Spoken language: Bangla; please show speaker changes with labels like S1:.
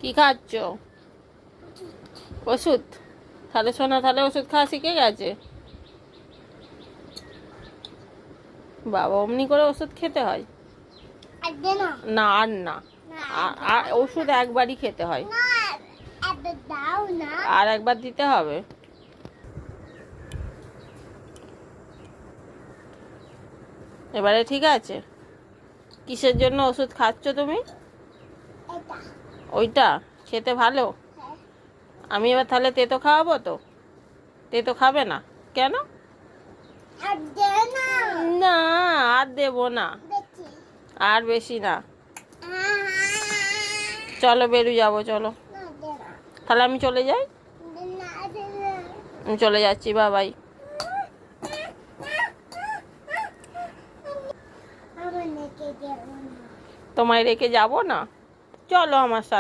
S1: কি খাচ্ছ? ওষুধ? তাহলে শোনা, তাহলে ওষুধ খাওয়া শিখে গেছে। বাবা, অমনি করে ওষুধ খেতে হয়? না আর না, আর ওষুধ একবারই খেতে হয়, আর একবার দিতে হবে। এবারে ঠিক আছে? কিসের জন্য ওষুধ খাচ্ছ তুমি? ওইটা খেতে ভালো? আমি এবার তাহলে তেতো খাওয়াবো তো? তেতো খাবে না কেন? না, আর দেবো না, আর বেশি না। চলো বেরু যাবো, চলো। তাহলে আমি চলে যাই? আমি চলে যাচ্ছি, বাবাই। তোমায় রেখে যাবো না, চলো আমার সাথে।